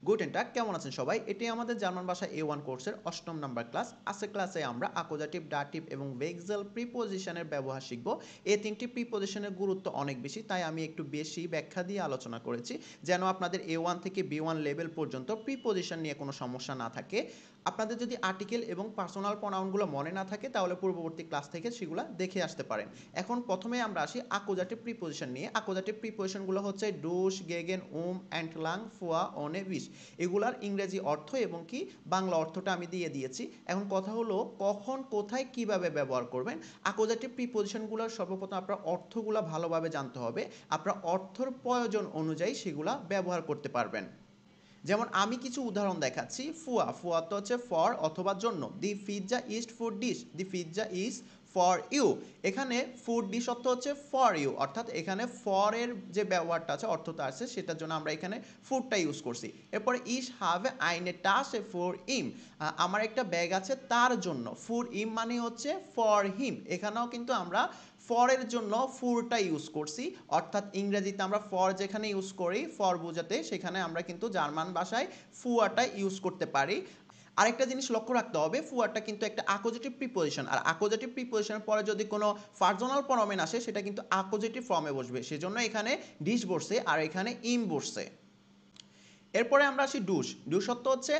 Guten টাগ, কেমন আছেন সবাই? এটি আমাদের জার্মান ভাষা A1 কোর্সের ৮ম নাম্বার ক্লাস। আজকের ক্লাসে আমরা আকোজাটিভ, ডাটিভ এবং ভেক্সেল প্রিপোজিশনের ব্যবহার শিখব। এই তিনটি প্রিপোজিশনের গুরুত্ব অনেক বেশি, তাই আমি একটু বেশি ব্যাখ্যা দিয়ে আলোচনা করেছি, যেন আপনাদের A1 থেকে B1 লেভেল পর্যন্ত প্রিপোজিশন নিয়ে কোনো সমস্যা না থাকে। আপনাদের যদি আর্টিকেল এবং পার্সোনাল প্রনাউনগুলো মনে না থাকে, তাহলে পূর্ববর্তী ক্লাস থেকে সেগুলো দেখে আসতে পারেন। এখন প্রথমে আমরা আসি আকোজাটিভ প্রিপোজিশন নিয়ে। আকোজাটিভ প্রিপোজিশনগুলো হচ্ছে ডুস, গেগেন, এন্টলাং, ফুয়া, অনে, বিশ। এগুলার ইংরেজি অর্থ এবং কি বাংলা অর্থটা আমি দিয়ে দিয়েছি। এখন কথা হলো কখন, কোথায়, কিভাবে ব্যবহার করবেন। আকোজাটিভ প্রিপোজিশনগুলোর সর্বপ্রথম আপনার অর্থগুলো ভালোভাবে জানতে হবে। আপনার অর্থর প্রয়োজন অনুযায়ী সেগুলা ব্যবহার করতে পারবেন। যেমন আমি কিছু উদাহরণ দেখাচ্ছি। ফুয়া, ফুয়া তো হচ্ছে ফর অথবা জন্য। The pizza is food dish, the pizza is for you. এখানে ফুড ডিশ অর্থ হচ্ছে ফর ইউ, অর্থাৎ এখানে ফর এর যে ব্যবহারটা আছে, অর্থটা আছে, সেটার জন্য আমরা এখানে ফুডটা ইউজ করছি। এরপরে ইস হ্যাভ আইনে টাসে ফর ইম, আমার একটা ব্যাগ আছে তার জন্য। ফর ইম মানে হচ্ছে ফর হিম, এখানেও কিন্তু আমরা ফরের জন্য ফুরটা ইউজ করছি, অর্থাৎ ইংরেজিতে আমরা ফর যেখানে ইউজ করি ফর বোঝাতে, সেখানে আমরা কিন্তু জার্মান ভাষায় ফুয়াটা ইউজ করতে পারি। আরেকটা জিনিস লক্ষ্য রাখতে হবে, ফুয়াটা কিন্তু একটা আকোজেটিভ প্রিপোজিশন, আর আকোজেটিভ প্রিপোজিশনের পরে যদি কোনো পার্সোনাল প্রনোমেন আসে সেটা কিন্তু আকোজেটিভ ফর্মে বসবে, সেজন্য এখানে ডিশ বসছে আর এখানে ইম বসছে। এরপরে আমরা আসি ডুস। ডুস অর্থ হচ্ছে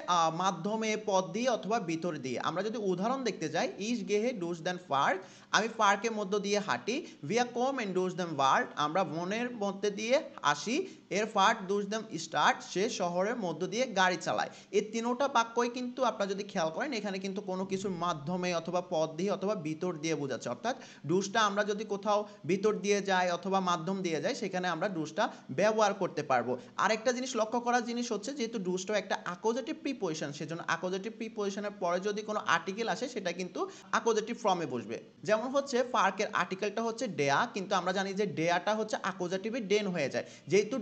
মাধ্যমে, পদ দিয়ে অথবা ভিতর দিয়ে। আমরা যদি উদাহরণ দেখতে যাই, ইস গেহে ডুস দেন পার্ক, আমি পার্কের মধ্য দিয়ে হাঁটি। ভিয়া কম এন্ড ডুস দেম ওয়ার্ল্ড, আমরা বনের মধ্যে দিয়ে আসি। এর ফার্ট ডুস দেম স্টার্ট, সে শহরের মধ্য দিয়ে গাড়ি চালায়। এই তিনোটা বাক্যই কিন্তু আপনারা যদি খেয়াল করেন, এখানে কিন্তু কোনো কিছুর মাধ্যমে অথবা পদ দিয়ে অথবা ভিতর দিয়ে বোঝাচ্ছে, অর্থাৎ ডুসটা আমরা যদি কোথাও ভিতর দিয়ে যাই অথবা মাধ্যম দিয়ে যাই, সেখানে আমরা ডুসটা ব্যবহার করতে পারবো। আরেকটা জিনিস লক্ষ্য করার জিনিস হচ্ছে, যেহেতু ডুসটা একটা আকোজেটিভ প্রিপোজিশন, সেজন্য আকোজেটিভ প্রিপোজিশনের পরে যদি কোনো আর্টিকেল আসে সেটা কিন্তু আকোজেটিভ ফর্মে বসবে। যেমন হচ্ছে পার্কের আর্টিকেলটা হচ্ছে ডেয়া, কিন্তু আমরা জানি যে ডেয়াটা হচ্ছে আকোজেটিভে ডেন হয়ে যায়। যেহেতু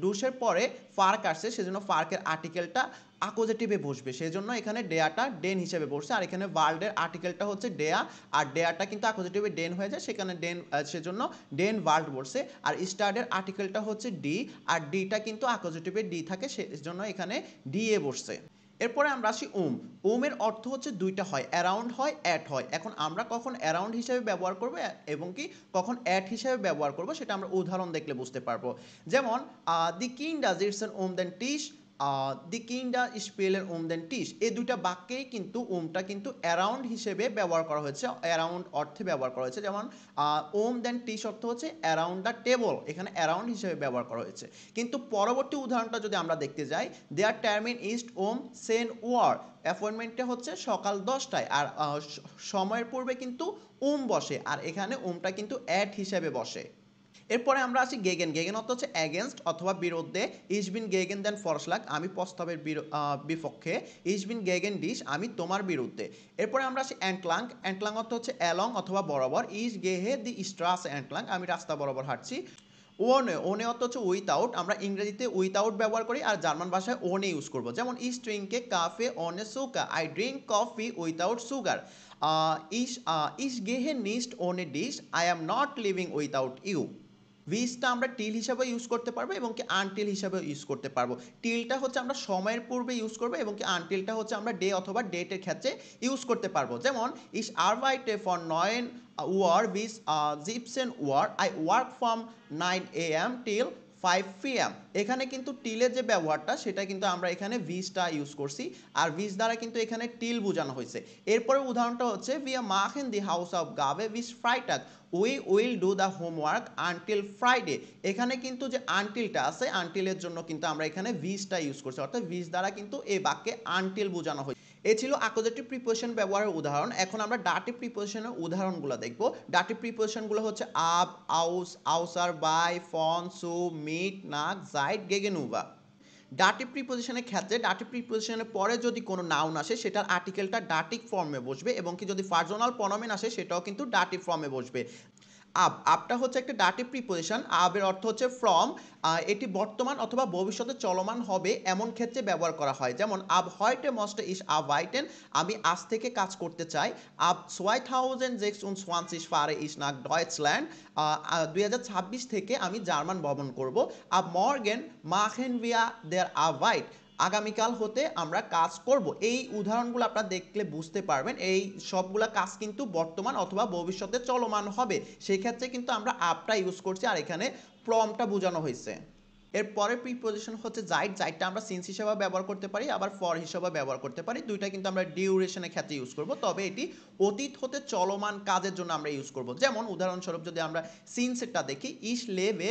ডুসের পরে পার্ক আসছে, সেজন্য পার্কের আর্টিকেলটা আকোজেটিভে বসবে, সেজন্য এখানে ডেয়াটা ডেন হিসেবে বসছে। আর এখানে ওয়ার্ল্ডের আর্টিকেলটা হচ্ছে ডেয়া, আর ডেয়াটা কিন্তু আকোজেটিভে ডেন হয়ে যায়, সেখানে ডেন, সেজন্য ডেন ওয়ার্ল্ড বসছে। আর স্টার্টের আর্টিকেলটা হচ্ছে ডি, আর ডিটা কিন্তু আকোজেটিভে ডি থাকে, সেজন্য এখানে ডি এ বসছে। এরপরে আমরা আসি ওমের অর্থ হচ্ছে দুইটা হয়, অ্যারাউন্ড হয়, অ্যাট হয়। এখন আমরা কখন অ্যারাউন্ড হিসেবে ব্যবহার করব এবং কি কখন অ্যাট হিসেবে ব্যবহার করব, সেটা আমরা উদাহরণ দেখলে বুঝতে পারবো। যেমন দি কিং ডাজ ইটস এন ওম দেন টিশ, দি কিংডা স্পেলের ওম দেন টিশ, এই দুইটা বাক্যেই কিন্তু ওমটা কিন্তু অ্যারাউন্ড হিসেবে ব্যবহার করা হয়েছে, অ্যারাউন্ড অর্থে ব্যবহার করা হয়েছে। যেমন ওম দেন টিশ অর্থ হচ্ছে অ্যারাউন্ড দ্য টেবল, এখানে অ্যারাউন্ড হিসেবে ব্যবহার করা হয়েছে। কিন্তু পরবর্তী উদাহরণটা যদি আমরা দেখতে যাই, দেয়ার টার্মিন ইস্ট ওম সেন ওয়ার, অ্যাপয়েন্টমেন্টটা হচ্ছে সকাল 10টায়, আর সময়ের পূর্বে কিন্তু ওম বসে, আর এখানে ওমটা কিন্তু অ্যাট হিসেবে বসে। এরপরে আমরা আসি গেগেন। গেগেন অর্থ হচ্ছে অ্যাগেনস্ট অথবা বিরুদ্ধে। ইস বিন গেগেন দেন ফরস্লাগ, আমি প্রস্তাবের বিপক্ষে। ইস বিন গেগেন ডিশ, আমি তোমার বিরুদ্ধে। এরপরে আমরা আসি অ্যান্টলাং। অ্যান্টলাং অর্থ হচ্ছে অ্যালং অথবা বরাবর। ইস গেহে দি স্ট্রাস অ্যান্টলাং, আমি রাস্তা বরাবর হাঁটছি। ওনে, ওনে অর্থ হচ্ছে উইথাউট, আমরা ইংরেজিতে উইথাউট ব্যবহার করি, আর জার্মান ভাষায় ওনে ইউজ করবো। যেমন ইস ড্রিঙ্কে কাফে অনে সুকা, I drink coffee without sugar. ইস গেহে নিস্ট ওনে ডিশ, I am not living without you. উইচটা আমরা টিল হিসাবে ইউজ করতে পারবো এবং কি আনটিল হিসাবে ইউজ করতে পারবো। টিলটা হচ্ছে আমরা সময়ের পূর্বে ইউজ করবো এবং কি আনটিলটা হচ্ছে আমরা ডে অথবা ডেটের ক্ষেত্রে ইউজ করতে পারবো। যেমন ইস আরবাইটে ফর 9 ওয়ার উইচ জিপসেন ওয়ার, I work from 9 AM till 5 PM। এখানে কিন্তু টিলের যে ব্যবহারটা, সেটা কিন্তু আমরা এখানে ভিসটা ইউজ করছি, আর ভিস দ্বারা কিন্তু এখানে টিল বোঝানো হয়েছে। এরপরে উদাহরণটা হচ্ছে ভিয়া মাখেন দি হাউস অফ গাবে উইচ ফ্রাইটাগ, we will do the homework until Friday. এখানে কিন্তু যে আনটিলটা আছে, আনটিলের জন্য কিন্তু আমরা এখানে ভিসটা ইউজ করছি, অর্থাৎ ভিস দ্বারা কিন্তু এই বাক্যে আনটিল বোঝানো হয়েছে। এ ছিল আকোজেটিভ প্রিপোজিশন ব্যবহারের উদাহরণ। এখন আমরা ডাটিভ প্রিপোজিশনের উদাহরণগুলো দেখব। ডাটিভ প্রিপোজিশনগুলো হচ্ছে আব, আউস, আউসার, বাই, ফন, সু, মিট, নাক, জাইড, গেগেনুভা। ডাটিভ প্রিপোজিশনের ক্ষেত্রে ডাটিভ প্রিপোজিশনের পরে যদি কোনো নাউন আসে, সেটার আর্টিকেলটা ডাটিভ ফর্মে বসবে এবং কি যদি পার্সোনাল প্রনোমেন আসে, সেটাও কিন্তু ডাটিভ ফর্মে বসবে। আপটা হচ্ছে একটা ডাটিভ প্রিপোজিশন। আবের অর্থ হচ্ছে ফ্রম, এটি বর্তমান অথবা ভবিষ্যতে চলমান হবে এমন ক্ষেত্রে ব্যবহার করা হয়। যেমন আব হয়টে মস্টে ইস আবাইটেন, আমি আজ থেকে কাজ করতে চাই। আব 2026 ফারে ইস নাক ডয়েচল্যান্ড, 2026 থেকে আমি জার্মান ভ্রমণ করব। আব মর্গেন মাখেন ভিয়া দের আবাইট, আগামীকাল হতে আমরা কাজ করব। এই উদাহরণগুলো আপনারা দেখলে বুঝতে পারবেন এই সবগুলা কাজ কিন্তু বর্তমান অথবা ভবিষ্যতে চলমান হবে। সেই ক্ষেত্রে কিন্তু আমরা আপটা ইউজ করছি আর এখানে প্রমটা বোঝানো হয়েছে। এর পরের প্রিপোজিশন হচ্ছে জাইড। জাইডটা আমরা সিন্স হিসেবে ব্যবহার করতে পারি আবার ফর হিসেবে ব্যবহার করতে পারি। দুইটা কিন্তু আমরা ডিউরেশনের ক্ষেত্রে ইউজ করব, তবে এটি অতীত হতে চলমান কাজের জন্য আমরা ইউজ করব। যেমন উদাহরণস্বরূপ যদি আমরা সিন্সেরটা দেখি, ইস লেভে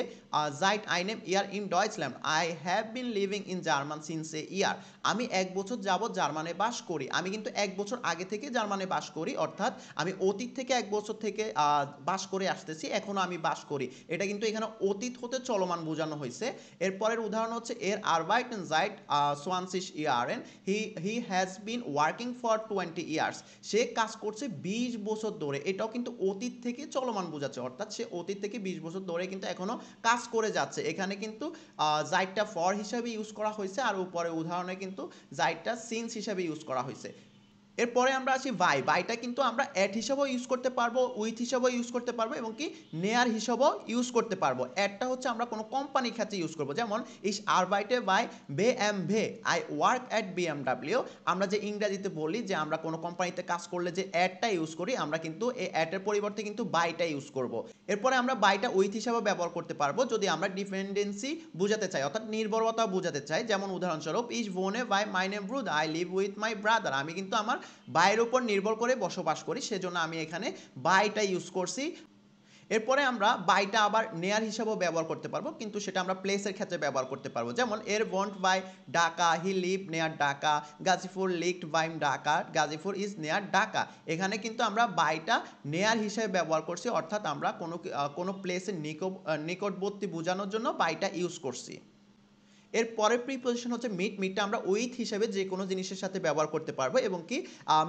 জাইট আইনেম ইয়ার ইন ডয়েচল্যান্ড, I have been living in German since a year. আমি 1 বছর যাবৎ জার্মানে বাস করি। আমি কিন্তু 1 বছর আগে থেকে জার্মানে বাস করি, অর্থাৎ আমি অতীত থেকে 1 বছর থেকে বাস করে আসতেছি, এখনো আমি বাস করি। এটা কিন্তু এখানে অতীত হতে চলমান বোঝানো হয়েছে। এরপরের উদাহরণ হচ্ছে এর আরবাইটেন জাইট 20 ইয়ারেন, he has been working for 20 years. সে কাজ করছে 20 বছর ধরে। এটাও কিন্তু অতীত থেকে চলমান বোঝাচ্ছে, অর্থাৎ সে অতীত থেকে 20 বছর ধরে কিন্তু এখনো কাজ করে যাচ্ছে। এখানে কিন্তু জাইটটা ফর হিসাবে ইউজ করা হয়েছে আর উপরে উদাহরণে কিন্তু জাইটটা সিন্স হিসাবে ইউজ করা হয়েছে। এরপরে আমরা আসি ভাই। ভাইটা কিন্তু আমরা অ্যাট হিসাবেও ইউজ করতে পারবো, উইথ হিসাবেও ইউজ করতে পারবো এবং কি নেয়ার হিসাবেও ইউজ করতে পারবো। অ্যাটটা হচ্ছে আমরা কোনো কোম্পানির ক্ষেত্রে ইউজ করবো, যেমন ইস আরবাইটে বাই BMW, I work at BMW। আমরা যে ইংরেজিতে বলি যে আমরা কোনো কোম্পানিতে কাজ করলে যে অ্যাটটা ইউজ করি, আমরা কিন্তু এই অ্যাটের পরিবর্তে কিন্তু বাইটা ইউজ করব। এরপরে আমরা বাইটা উইথ হিসাবে ব্যবহার করতে পারবো যদি আমরা ডিপেন্ডেন্সি বোঝাতে চাই, অর্থাৎ নির্ভরতা বোঝাতে চাই। যেমন উদাহরণস্বরূপ ইস ভোনে বাই মাইনে ব্রুদ, I live with my brother. আমি কিন্তু আমার বাইয়ের উপর নির্ভর করে বসবাস করি, সেজন্য আমি এখানে বাইটা ইউজ করছি। এরপরে আমরা বাইটা আবার নেয়ার হিসাবেও ব্যবহার করতে পারবো, কিন্তু সেটা আমরা প্লেসের ক্ষেত্রে ব্যবহার করতে পারবো। যেমন এর ওয়ান্ট বাই Dhaka, he live near Dhaka, Gazipur লিভড বাই ঢাকা, গাজীপুর ইজ নেয়ার ঢাকা। এখানে কিন্তু আমরা বাইটা নেয়ার হিসাবে ব্যবহার করছি, অর্থাৎ আমরা কোনো প্লেসের নিকটবর্তী বোঝানোর জন্য বাইটা ইউজ করছি। এর পরের প্রিপোজিশন হচ্ছে মিট। মিটটা আমরা উইথ হিসেবে যে কোনো জিনিসের সাথে ব্যবহার করতে পারবো এবং কি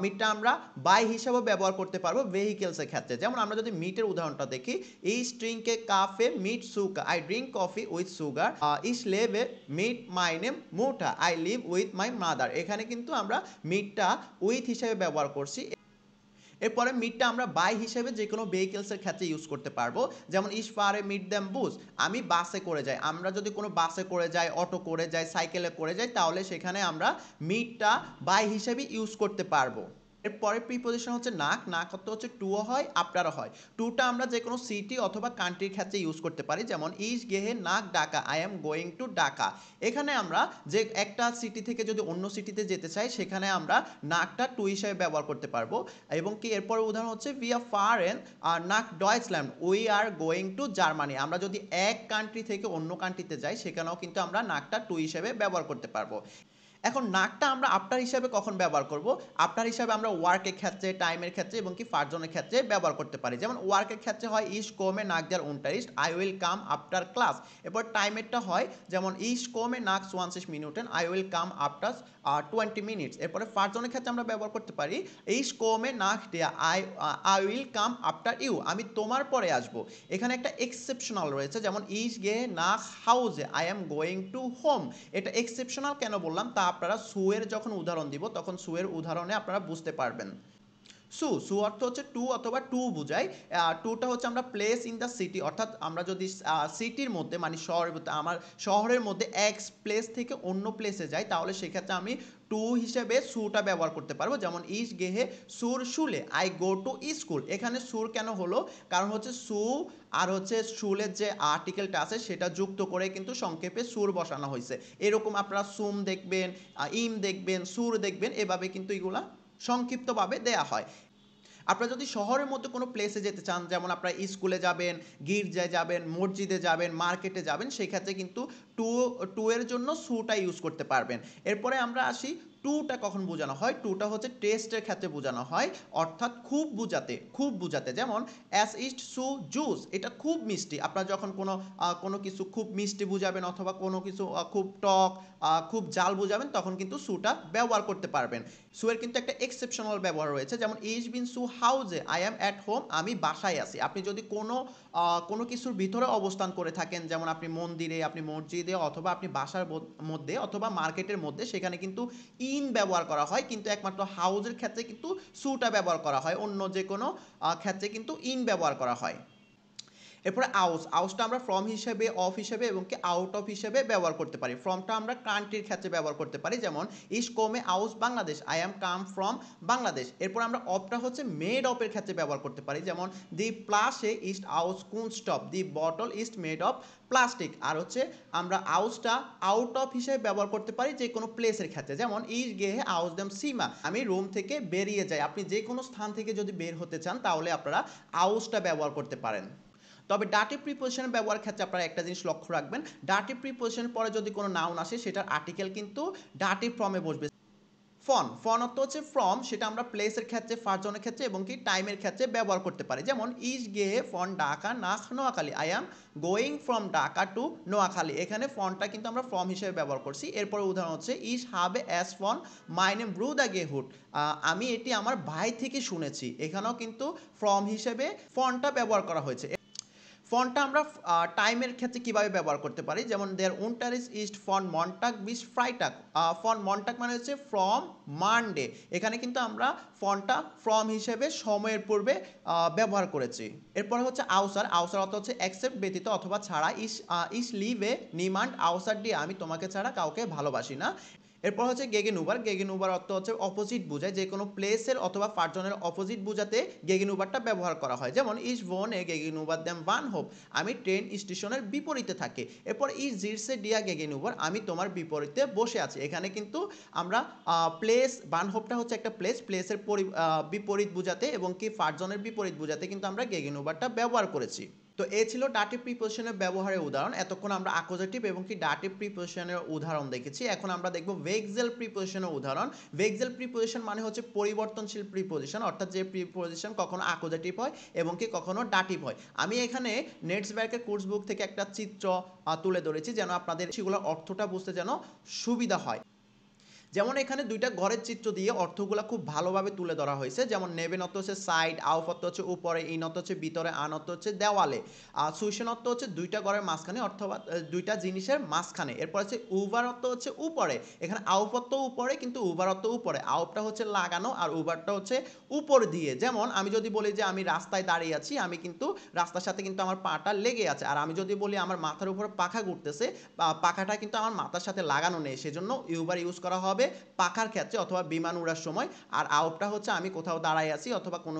মিটটা আমরা বাই হিসাবেও ব্যবহার করতে পারবো ভেহিকেলসের ক্ষেত্রে। যেমন আমরা যদি মিটের উদাহরণটা দেখি, ইস ড্রিঙ্ক এ কাফে মিট সুগার, I drink coffee with sugar, ইস লিভ এ মিট মাই নেম মোটা, I live with my mother. এখানে কিন্তু আমরা মিটটা উইথ হিসেবে ব্যবহার করছি। এরপরে মিটটা আমরা বাই হিসেবে যে কোনো ভেহিকেলসের ক্ষেত্রে ইউজ করতে পারবো। যেমন ইস ফারে মিট দ্যাম বুস, আমি বাসে করে যাই। আমরা যদি কোনো বাসে করে যাই, অটো করে যাই, সাইকেলে করে যাই, তাহলে সেখানে আমরা মিটটা বাই হিসেবে ইউজ করতে পারবো। এরপরের প্রিপোজিশন হচ্ছে নাক। নাক অর্থ হচ্ছে টুও হয় আপনারও হয়। টুটা আমরা যে কোনো সিটি অথবা কান্ট্রির ক্ষেত্রে ইউজ করতে পারি। যেমন ইস গেহে নাক Dhaka, I am going to Dhaka. এখানে আমরা যে একটা সিটি থেকে যদি অন্য সিটিতে যেতে চাই, সেখানে আমরা নাকটা টু হিসেবে ব্যবহার করতে পারবো। এবং কি এরপর উদাহরণ হচ্ছে ভি আর ফারেন নাক Deutschland, we are going to Germany. আমরা যদি এক কান্ট্রি থেকে অন্য কান্ট্রিতে যাই, সেখানেও কিন্তু আমরা নাকটা টু হিসেবে ব্যবহার করতে পারবো। এখন নাকটা আমরা আফটার হিসাবে কখন ব্যবহার করব? আফটার হিসাবে আমরা ওয়ার্কের ক্ষেত্রে, টাইমের ক্ষেত্রে এবং কি ফার্জনের ক্ষেত্রে ব্যবহার করতে পারি। যেমন ওয়ার্কের ক্ষেত্রে হয় ইস কোমে নাক দেয়ার উনটারিস্ট, I will come after class. এরপর টাইমেরটা হয় যেমন ইস কোমে নাক 20 মিনিটেন, I will come after 20 minutes. এরপরে ফার্জনের ক্ষেত্রে আমরা ব্যবহার করতে পারি ইস কোমে নাক দেয়া, I will come after you, আমি তোমার পরে আসবো। এখানে একটা এক্সেপশনাল রয়েছে, যেমন ইস গে নাক হাউজে, I am going to home. এটা এক্সেপশনাল কেন বললাম তা আপনারা সুয়ের যখন উদাহরণ দিব তখন সুয়ের উদাহরণে আপনারা বুঝতে পারবেন। সু অর্থ হচ্ছে টু অথবা টু বোঝায়। টুটা হচ্ছে আমরা প্লেস ইন দ্য সিটি, অর্থাৎ আমরা যদি সিটির মধ্যে মানে আমার শহরের মধ্যে এক প্লেস থেকে অন্য প্লেসে যাই, তাহলে সেক্ষেত্রে আমি টু হিসেবে সুটা ব্যবহার করতে পারবো। যেমন ইস গেহে সুর শুলে, আই গো টু স্কুল। এখানে সুর কেন হলো? কারণ হচ্ছে সু আর হচ্ছে শুলের যে আর্টিকেলটা আছে সেটা যুক্ত করে কিন্তু সংক্ষেপে সুর বসানো হয়েছে। এরকম আপনারা সুম দেখবেন, ইম দেখবেন, সুর দেখবেন, এভাবে কিন্তু এগুলা সংক্ষিপ্তভাবে দেয়া হয়। আপনারা যদি শহরের মধ্যে কোনো প্লেসে যেতে চান, যেমন আপনারা স্কুলে যাবেন, গির্জায় যাবেন, মসজিদে যাবেন, মার্কেটে যাবেন, সেই ক্ষেত্রে কিন্তু টু এর জন্য সুটা ইউজ করতে পারবেন। এরপরে আমরা আসি টুটা কখন বোঝানো হয়। টুটা হচ্ছে টেস্টের ক্ষেত্রে বোঝানো হয়, অর্থাৎ খুব বুঝাতে। যেমন অ্যাস ইস্ট সু জুস, এটা খুব মিষ্টি। আপনারা যখন কোনো কিছু খুব মিষ্টি বুঝাবেন অথবা কোনো কিছু খুব টক, খুব জাল বুঝাবেন, তখন কিন্তু সুটা ব্যবহার করতে পারবেন। সুয়ের কিন্তু একটা এক্সেপশনাল ব্যবহার রয়েছে, যেমন ইজ বিন সু হাউজে, আই অ্যাম অ্যাট হোম, আমি বাসায় আছি। আপনি যদি কোনো কিছুর ভিতরে অবস্থান করে থাকেন, যেমন আপনি মন্দিরে, আপনি মসজিদে অথবা আপনি বাসার মধ্যে অথবা মার্কেটের মধ্যে, সেখানে কিন্তু ইন ব্যবহার করা হয়, কিন্তু একমাত্র হাউজের ক্ষেত্রে কিন্তু সুটা ব্যবহার করা হয়। অন্য যে কোনো ক্ষেত্রে কিন্তু ইন ব্যবহার করা হয়। এরপরে আউসটা আমরা ফ্রম হিসেবে, অফ হিসেবে এবং কি আউট অফ হিসেবে ব্যবহার করতে পারি। ফ্রমটা আমরা কান্ট্রির ক্ষেত্রে ব্যবহার করতে পারি, যেমন ইস কোমে আউস Bangladesh, I am come from Bangladesh. এরপর আমরা অফটা হচ্ছে মেড অফের ক্ষেত্রে ব্যবহার করতে পারি, যেমন দি প্লাসে ইস্ট আউস কুনস্টপ, the bottle is made of plastic. আর হচ্ছে আমরা আউসটা আউট অফ হিসেবে ব্যবহার করতে পারি যে কোনো প্লেসের ক্ষেত্রে, যেমন ইস গেহে আউস দেম সীমা, আমি রুম থেকে বেরিয়ে যাই। আপনি যে কোনো স্থান থেকে যদি বের হতে চান তাহলে আপনারা আউসটা ব্যবহার করতে পারেন। তবে ডাটিভ প্রিপোজিশনের ব্যবহার ক্ষেত্রে আপনারা একটা জিনিস লক্ষ্য রাখবেন, ডাটিভ প্রিপোজিশনের পরে যদি কোনো নাউন আসে সেটার আর্টিকেল কিন্তু ডাটিভ ফর্মে বসবে। ফন অর্থ হচ্ছে ফ্রম, সেটা আমরা প্লেসের ক্ষেত্রে, ফার্জনের ক্ষেত্রে এবং কি টাইমের ক্ষেত্রে ব্যবহার করতে পারি, যেমন ইজ গে ফন ঢাকা নাখ Noakhali, I am going from Dhaka to Noakhali. এখানে ফনটা কিন্তু আমরা ফ্রম হিসেবে ব্যবহার করছি। এরপরে উদাহরণ হচ্ছে ইজ হাবে অ্যাস ফন মাই নেম ব্রু দ্য গে হুড, আমি এটি আমার ভাই থেকে শুনেছি। এখানেও কিন্তু ফ্রম হিসেবে ফনটা ব্যবহার করা হয়েছে। ফন্টটা আমরা টাইমের ক্ষেত্রে কিভাবে ব্যবহার করতে পারি, যেমন দেয়ার উন্টার ইজ ইস্ট ফন মন্টাক বিশ ফ্রাইটাক, ফন মন্টাক মানে হচ্ছে ফ্রম মানডে। এখানে কিন্তু আমরা ফন্টটা ফ্রম হিসেবে সময়ের পূর্বে ব্যবহার করেছি। এরপরে হচ্ছে আউসার অর্থ হচ্ছে অ্যাকসেপ্ট ব্যতীত অথবা ছাড়া, ইস লিভে নিমান্ড আউসার দিয়ে, আমি তোমাকে ছাড়া কাউকে ভালোবাসি না। এরপর হচ্ছে গেগেনুবার অর্থ হচ্ছে অপোজিট বোঝায়, যে কোনো প্লেসের অথবা পার্সনের অপোজিট বোঝাতে গেগেনুবারটা ব্যবহার করা হয়, যেমন ইস ভোন এ গেগেনুবার দ্যাম বান হোপ, আমি ট্রেন স্টেশনের বিপরীতে থাকি। এরপর ইস জিরসে ডিয়া গেগেনুবার, আমি তোমার বিপরীতে বসে আছি। এখানে কিন্তু আমরা প্লেস, বান হোপটা হচ্ছে একটা প্লেসের বিপরীত বোঝাতে এবং কি পার্সনের বিপরীত বোঝাতে কিন্তু আমরা গেগেনুবারটা ব্যবহার করেছি। তো এ ছিল ডাটিভ প্রিপোজিশনের ব্যবহারের উদাহরণ। এতক্ষণ আমরা অ্যাকুজেটিভ এবং কি ডাটিভ প্রিপোজিশনের উদাহরণ দেখেছি। এখন আমরা দেখব ভেক্সেল প্রিপোজিশনের উদাহরণ। ভেক্সেল প্রিপোজিশন মানে হচ্ছে পরিবর্তনশীল প্রিপোজিশন, অর্থাৎ যে প্রিপোজিশন কখনো অ্যাকুজেটিভ হয় এবং কি কখনো ডাটিভ হয়। আমি এখানে নেটসব্যাকের কোর্স বুক থেকে একটা চিত্র তুলে ধরেছি, যেন আপনাদের সেগুলোর অর্থটা বুঝতে যেন সুবিধা হয়। যেমন এখানে দুইটা ঘরের চিত্র দিয়ে অর্থগুলো খুব ভালোভাবে তুলে ধরা হয়েছে, যেমন নেবেন অর্থ হচ্ছে সাইড, আউফ অর্থ হচ্ছে উপরে, ইন অর্থ হচ্ছে ভিতরে, আন অর্থ হচ্ছে দেওয়ালে, সুইশন অর্থ হচ্ছে দুইটা ঘরের মাঝখানে অথবা দুইটা জিনিসের মাঝখানে। এরপর হচ্ছে উভার অর্থ হচ্ছে উপরে, এখানে আউফ অর্থ উপরে কিন্তু উভার অর্থ উপরে, আউফটা হচ্ছে লাগানো আর উভারটা হচ্ছে উপর দিয়ে। যেমন আমি যদি বলি যে আমি রাস্তায় দাঁড়িয়ে আছি, আমি কিন্তু রাস্তার সাথে কিন্তু আমার পাটা লেগে আছে। আর আমি যদি বলি আমার মাথার উপরে পাখা ঘুরতেছে, পাখাটা কিন্তু আমার মাথার সাথে লাগানো নেই, সেজন্য ইউবার ইউজ করা হবে পাখার ক্ষেত্রে অথবা বিমান উড়ার সময়। আর আউপটা হচ্ছে আমি কোথাও দাঁড়াই আছি অথবা কোনো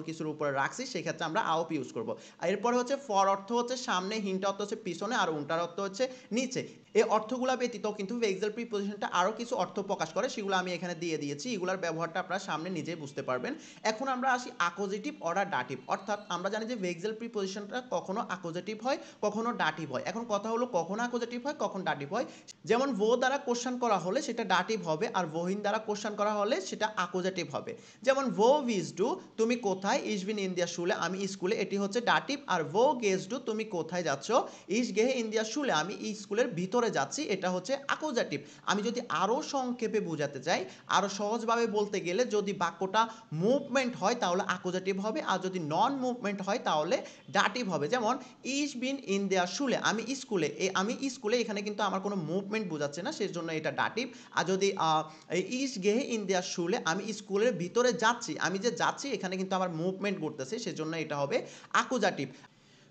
কিছুর উপরে রাখছি, সেক্ষেত্রে আমরা আউপ ইউজ করব। আর এরপরে হচ্ছে ফর অর্থ হচ্ছে সামনে, হিন্টা অর্থ হচ্ছে পিছনে, আর উন্টার অর্থ হচ্ছে নিচে। এই অর্থগুলো ব্যতীত কিন্তু ভেক্সেল প্রিপোজিশনটা আরও কিছু অর্থ প্রকাশ করে, সেগুলো আমি এখানে দিয়ে দিয়েছি। এগুলোর ব্যবহারটা আপনারা সামনে নিজেই বুঝতে পারবেন। এখন আমরা আসি আকোজেটিভ অর্ডার ডাটিভ, অর্থাৎ আমরা জানি যে ভেক্সেল প্রিপোজিশনটা কখনো আকোজেটিভ হয় কখনো ডাটিভ হয়। এখন কথা হলো কখন আকোজেটিভ হয় কখন ডাটিভ হয়। যেমন ভো দ্বারা কোশ্চেন করা হলে সেটা ডাটিভ হবে, আর ভোহিন দ্বারা কোশ্চেন করা হলে সেটা আকোজেটিভ হবে। যেমন ভো উইজ ডু, তুমি কোথায়, ইস বিন ইন্ডিয়া শুলে, আমি স্কুলে, এটি হচ্ছে ডাটিভ। আর ভো গেস ডু, তুমি কোথায় যাচ্ছ, ইস গেহে ইন্ডিয়া শুলে, আমি স্কুলের ভিতরে যাচ্ছি, এটা হচ্ছে আকোজেটিভ। আমি যদি আরও সংক্ষেপে বোঝাতে চাই, আরও সহজভাবে বলতে গেলে, যদি বাক্যটা মুভমেন্ট হয় তাহলে আকোজেটিভ হবে, আর যদি নন মুভমেন্ট হয় তাহলে ডাটিভ হবে। যেমন ইস বিন ইন্ডিয়া শুলে, আমি স্কুলে, এখানে কিন্তু আমার কোনো মুভমেন্ট বোঝাচ্ছে না, সেজন্য এটা ডাটিভ। আর যদি ইস গেহে ইন্ডিয়া শুলে, আমি স্কুলের ভিতরে যাচ্ছি, আমি যে যাচ্ছি এখানে কিন্তু আমার মুভমেন্ট করতেছে, সেজন্য এটা হবে আকুজাটিভ।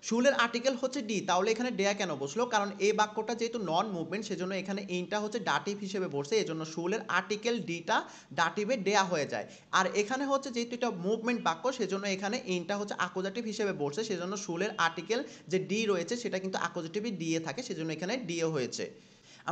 শুলের আর্টিকেল হচ্ছে ডি, তাহলে এখানে ডেয়া কেন বসলো, কারণ এই বাক্যটা যেহেতু নন মুভমেন্ট সেজন্য এখানে ইনটা হচ্ছে ডাটিভ হিসেবে বসছে, এজন্য শুলের আর্টিকেল ডিটা ডাটিভে ডেয়া হয়ে যায়। আর এখানে হচ্ছে যেহেতু এটা মুভমেন্ট বাক্য সেজন্য এখানে ইনটা হচ্ছে আকোজাটিভ হিসেবে বসছে, সেজন্য শুলের আর্টিকেল যে ডি রয়েছে সেটা কিন্তু আকোজাটিভই ডিএ থাকে, সেজন্য এখানে ডিএ হয়েছে।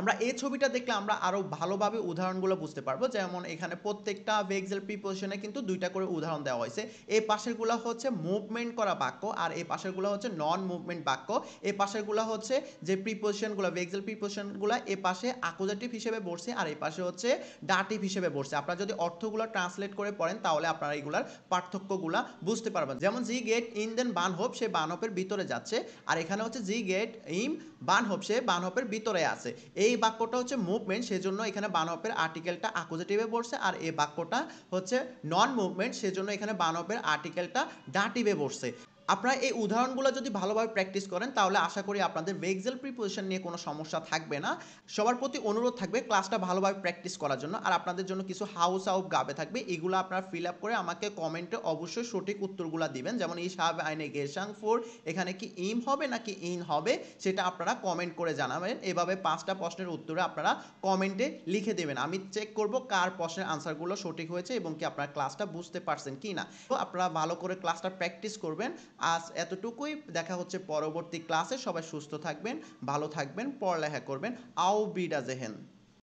আমরা এই ছবিটা দেখলে আমরা আরও ভালোভাবে উদাহরণগুলো বুঝতে পারবো। যেমন এখানে প্রত্যেকটা ভেক্সেল প্রিপোজিশনে কিন্তু দুইটা করে উদাহরণ দেওয়া হয়েছে। এই পাশেরগুলো হচ্ছে মুভমেন্ট করা বাক্য, আর এই পাশেরগুলো হচ্ছে নন মুভমেন্ট বাক্য। এই পাশেরগুলো হচ্ছে যে প্রিপোজিশনগুলো, ভেক্সেল প্রিপোজিশনগুলো এ পাশে আকোজাটিভ হিসেবে বসছে আর এই পাশে হচ্ছে ডাটিভ হিসেবে বসছে। আপনারা যদি অর্থগুলো ট্রান্সলেট করে পড়েন তাহলে আপনারা এগুলার পার্থক্যগুলো বুঝতে পারবেন। যেমন জি গেট ইন দেন বানহোপ, সে বানহোপের ভিতরে যাচ্ছে, আর এখানে হচ্ছে জি গেট ইম বানহোপ, সে বানহোপের ভিতরে আছে। এই বাক্যটা হচ্ছে মুভমেন্ট, সেজন্য এখানে বানহপের আর্টিকেলটা আকোজেটিভে বসছে, আর এই বাক্যটা হচ্ছে নন মুভমেন্ট, সেজন্য এখানে বানহপের আর্টিকেলটা ডাটিভে বসছে। আপনারা এই উদাহরণগুলো যদি ভালোভাবে প্র্যাকটিস করেন তাহলে আশা করি আপনাদের ভেক্সেল প্রিপোজিশন নিয়ে কোনো সমস্যা থাকবে না। সবার প্রতি অনুরোধ থাকবে ক্লাসটা ভালোভাবে প্র্যাকটিস করার জন্য। আর আপনাদের জন্য কিছু হাউস আউট গাবে থাকবে, এগুলো আপনারা ফিল আপ করে আমাকে কমেন্টে অবশ্যই সঠিক উত্তরগুলো দিবেন। যেমন ইস হাবে আইনে গেসাং ফোর, এখানে কি ইম হবে নাকি ইন হবে সেটা আপনারা কমেন্ট করে জানাবেন। এভাবে 5টা প্রশ্নের উত্তরে আপনারা কমেন্টে লিখে দেবেন, আমি চেক করব কার প্রশ্নের আনসারগুলো সঠিক হয়েছে এবং কি আপনারা ক্লাসটা বুঝতে পারছেন কি না। তো আপনারা ভালো করে ক্লাসটা প্র্যাকটিস করবেন। আজ এতটুকুই, দেখা হচ্ছে পরবর্তী ক্লাসে। সবাই সুস্থ থাকবেন, ভালো থাকবেন, পড়ালেখা করবেন। আও বিডা জেহেন।